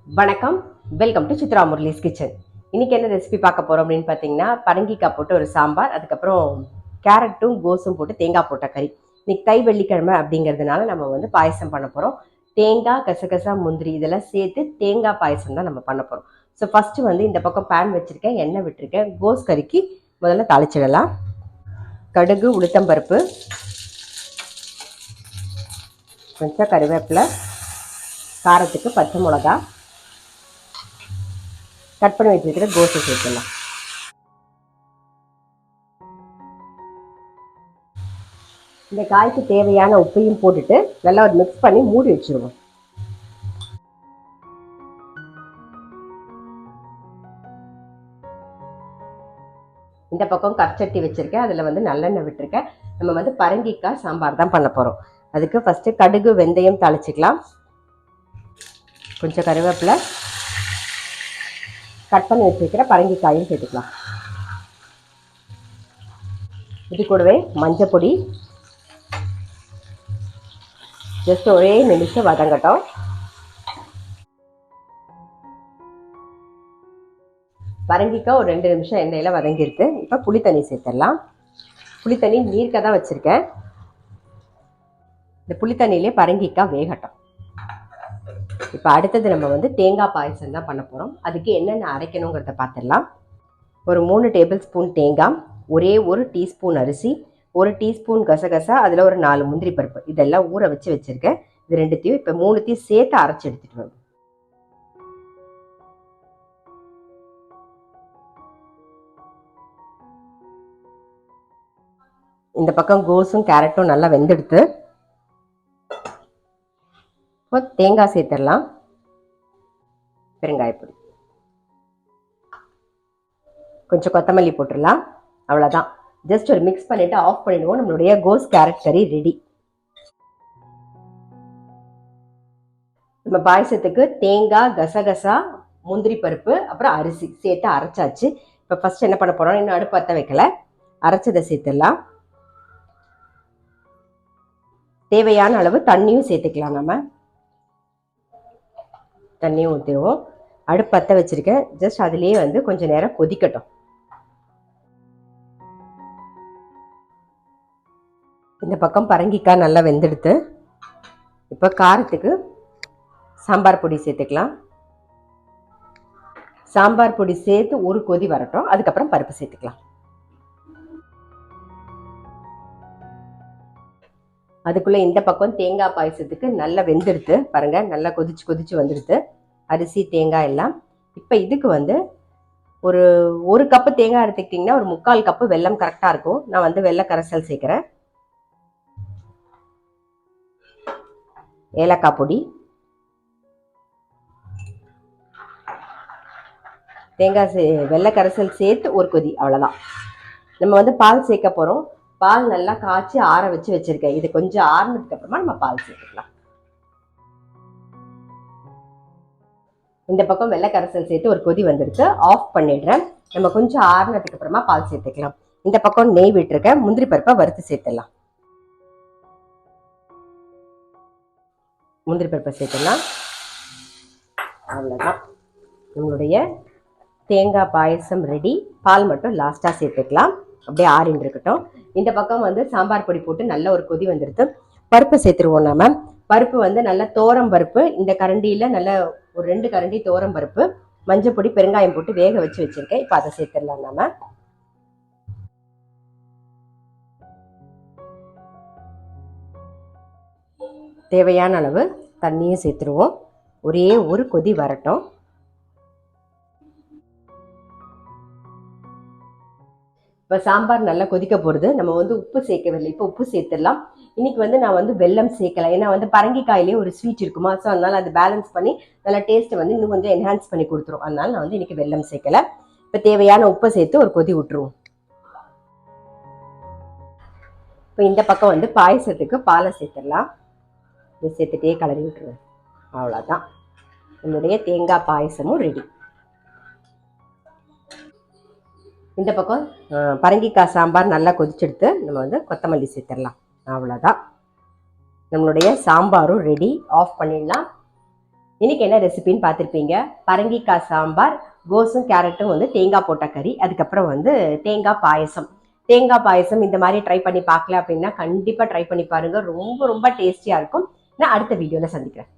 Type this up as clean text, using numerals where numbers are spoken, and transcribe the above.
வணக்கம், welcome to Chitra Murali's kitchen. இன்னைக்கு என்ன ரெசிபி பார்க்க போறோம் அப்படின்னு பார்த்தீங்கன்னா, பரங்கிக்காய் போட்டு ஒரு சாம்பார், அதுக்கப்புறம் கேரட்டும் கோஸும் போட்டு தேங்காய் போட்ட கறி. இன்னைக்கு தை வெள்ளிக்கிழமை அப்படிங்கிறதுனால நம்ம வந்து பாயசம் பண்ண போகிறோம். தேங்காய், கசகசா, முந்திரி இதெல்லாம் சேர்த்து தேங்காய் பாயசம் தான் நம்ம பண்ண போகிறோம். ஸோ ஃபஸ்ட்டு வந்து இந்த பக்கம் பேன் வச்சுருக்கேன், எண்ணெய் விட்டுருக்கேன். கோஸ் கறிக்கு முதல்ல தாளிச்சிடலாம். கடுகு, உளுத்தம்பருப்பு, கொஞ்சம் கருவேப்பிலை, காரத்துக்கு பச்சை மிளகா, கட் பண்ணி வச்சிருக்கிற கோஸை சேர்த்துடலாம். இந்த காய்க்கு தேவையான உப்பையும் போட்டுட்டு நல்லா ஒரு மிக்ஸ் பண்ணி மூடி வச்சிருவோம். இந்த பக்கம் கற்சட்டி வச்சிருக்கேன், அதில் வந்து நல்லெண்ணெய் விட்டுருக்கேன். நம்ம வந்து பரங்கிக்காய் சாம்பார் தான் பண்ண போகிறோம். அதுக்கு ஃபஸ்ட்டு கடுகு, வெந்தயம் தாளிச்சிக்கலாம். கொஞ்சம் கருவேப்பிலை, கட் பண்ணி வச்சிருக்கிற பரங்கிக்காயும் சேர்த்துக்கலாம். இது கூடவே மஞ்சள் பொடி, ஜஸ்ட் ஒரே நிமிஷம் வதங்கட்டும். பரங்கிக்காய் ஒரு 2 நிமிஷம் எண்ணெயில் வதங்கிருக்கு. இப்போ புளி தண்ணி சேர்த்துடலாம். புளி தண்ணி நீர்க்க தான் வச்சுருக்கேன். இந்த புளி தண்ணியிலே பரங்கிக்காய் வேகட்டும். இப்போ அடுத்தது நம்ம வந்து தேங்காய் பாயசம் தான் பண்ண போகிறோம். அதுக்கு என்னென்ன அரைக்கணுங்கிறத பார்த்துடலாம். ஒரு 3 டேபிள் ஸ்பூன் தேங்காய், ஒரே 1 டீஸ்பூன் அரிசி, 1 டீஸ்பூன் கசகசா, அதில் ஒரு 4 முந்திரி பருப்பு, இதெல்லாம் ஊற வச்சு வச்சுருக்கேன். இது ரெண்டுத்தையும் இப்போ 3த்தையும் சேர்த்து அரைச்சி எடுத்துகிட்டு வரும். இந்த பக்கம் கோஸும் கேரட்டும் நல்லா வெந்தெடுத்து இப்போ தேங்காய் சேர்த்துடலாம். பெருங்காயப்பொடி, கொஞ்சம் கொத்தமல்லி போட்டுடலாம். அவ்வளோதான். ஜஸ்ட் ஒரு மிக்ஸ் பண்ணிவிட்டு ஆஃப் பண்ணிடுவோம். நம்மளுடைய கோஸ் கேரட் கறி ரெடி. நம்ம பாயசத்துக்கு தேங்காய், கசகசா, முந்திரி பருப்பு, அப்புறம் அரிசி சேர்த்து அரைச்சாச்சு. இப்போ ஃபஸ்ட் என்ன பண்ண போகிறோம், இன்னும் அடுப்பு பற்ற வைக்கல, அரைச்சதை சேர்த்துடலாம். தேவையான அளவு தண்ணியும் சேர்த்துக்கலாம். நம்ம தண்ணியும் ஊற்றிடுவோம். அடுப்பு பற்ற வச்சுருக்கேன். ஜஸ்ட் அதுலேயே வந்து கொஞ்சம் நேரம் கொதிக்கட்டும். இந்த பக்கம் பரங்கிக்காய் நல்லா வெந்தெடுத்து இப்போ காரத்துக்கு சாம்பார் பொடி சேர்த்துக்கலாம். சாம்பார் பொடி சேர்த்து ஒரு கொதி வரட்டும், அதுக்கப்புறம் பருப்பு சேர்த்துக்கலாம். அதுக்குள்ளே இந்த பக்கம் தேங்காய் பாயசத்துக்கு நல்லா வெந்தெடுத்து பாருங்கள், நல்லா கொதிச்சு வந்துடுது அரிசி, தேங்காய் எல்லாம். இப்போ இதுக்கு வந்து ஒரு கப்பு தேங்காய் எடுத்துக்கிட்டிங்கன்னா ஒரு 3/4 கப்பு வெல்லம் கரெக்டாக இருக்கும். நான் வந்து வெள்ளை கரைசல் சேர்க்குறேன். ஏலக்காய் பொடி, தேங்காய் வெள்ளை கரைசல் சேர்த்து ஒரு கொதி, அவ்வளோதான். நம்ம வந்து பால் சேர்க்க போகிறோம். பால் நல்லா காய்ச்சி ஆற வச்சு வச்சுருக்கேன். இது கொஞ்சம் ஆறுனதுக்கு அப்புறமா நம்ம பால் சேர்த்துக்கலாம். இந்த பக்கம் வெள்ளை கரைசல் சேர்த்து ஒரு கொதி வந்துடுச்சு, ஆஃப் பண்ணிடுறேன். நம்ம கொஞ்சம் ஆறுனதுக்கு அப்புறமா பால் சேர்த்துக்கலாம். இந்த பக்கம் நெய் விட்டுருக்கேன், முந்திரி பருப்பை வறுத்து சேர்த்துடலாம். முந்திரி பருப்பை சேர்த்துடலாம். அவ்வளோதான், நம்மளுடைய தேங்காய் பாயசம் ரெடி. பால் மட்டும் லாஸ்ட்டாக சேர்த்துக்கலாம். அப்படியே ஆறின்னு இருக்கட்டும். இந்த பக்கம் வந்து சாம்பார் பொடி போட்டு நல்ல ஒரு கொதி வந்துடுது. பருப்பு சேர்த்துருவோம். நம்ம பருப்பு வந்து நல்ல தோரம் பருப்பு, இந்த கரண்டியில் நல்ல ஒரு 2 கரண்டி தோரம் பருப்பு, மஞ்சள் பொடி, பெருங்காயம் போட்டு வேக வச்சு வச்சுருக்கேன். இப்போ அதை சேர்த்துடலாம். நம்ம தேவையான அளவு தண்ணியும் சேர்த்துருவோம். ஒரே ஒரு கொதி வரட்டும். இப்போ சாம்பார் நல்லா கொதிக்க போகிறது. நம்ம வந்து உப்பு சேர்க்கவில்லை, இப்போ உப்பு சேர்த்துடலாம். இன்னைக்கு வந்து நான் வந்து வெல்லம் சேர்க்கலாம். ஏன்னா வந்து பரங்கிக்காயிலே ஒரு ஸ்வீட் இருக்குமா, ஸோ அதனால் அது பேலன்ஸ் பண்ணி நல்லா டேஸ்ட்டை வந்து இன்னும் கொஞ்சம் என்ஹான்ஸ் பண்ணி கொடுத்துரும். அதனால நான் வந்து இன்னைக்கு வெல்லம் சேர்க்கலை. இப்போ தேவையான உப்பை சேர்த்து ஒரு கொதி விட்டுருவோம். இப்போ இந்த பக்கம் வந்து பாயசத்துக்கு பாலை சேர்த்துடலாம். இதை சேர்த்துட்டே கலரி விட்டுருவேன். அவ்வளோதான், நம்மளுடைய தேங்காய் பாயசமும் ரெடி. இந்த பக்கம் பரங்கிக்காய் சாம்பார் நல்லா கொதிச்செடுத்து நம்ம வந்து கொத்தமல்லி சேர்த்துடலாம். அவ்வளோதான், நம்மளுடைய சாம்பாரும் ரெடி. ஆஃப் பண்ணிடலாம். இன்னைக்கு என்ன ரெசிபின்னு பார்த்துருப்பீங்க. பரங்கிக்காய் சாம்பார், கோஸும் கேரட்டும் வந்து தேங்காய் போட்ட கறி, அதுக்கப்புறம் வந்து தேங்காய் பாயசம். தேங்காய் பாயசம் இந்த மாதிரி ட்ரை பண்ணி பார்க்கல அப்படின்னா கண்டிப்பாக ட்ரை பண்ணி பாருங்க. ரொம்ப ரொம்ப டேஸ்டியாக இருக்கும். நான் அடுத்த வீடியோவில் சந்திக்கிறேன்.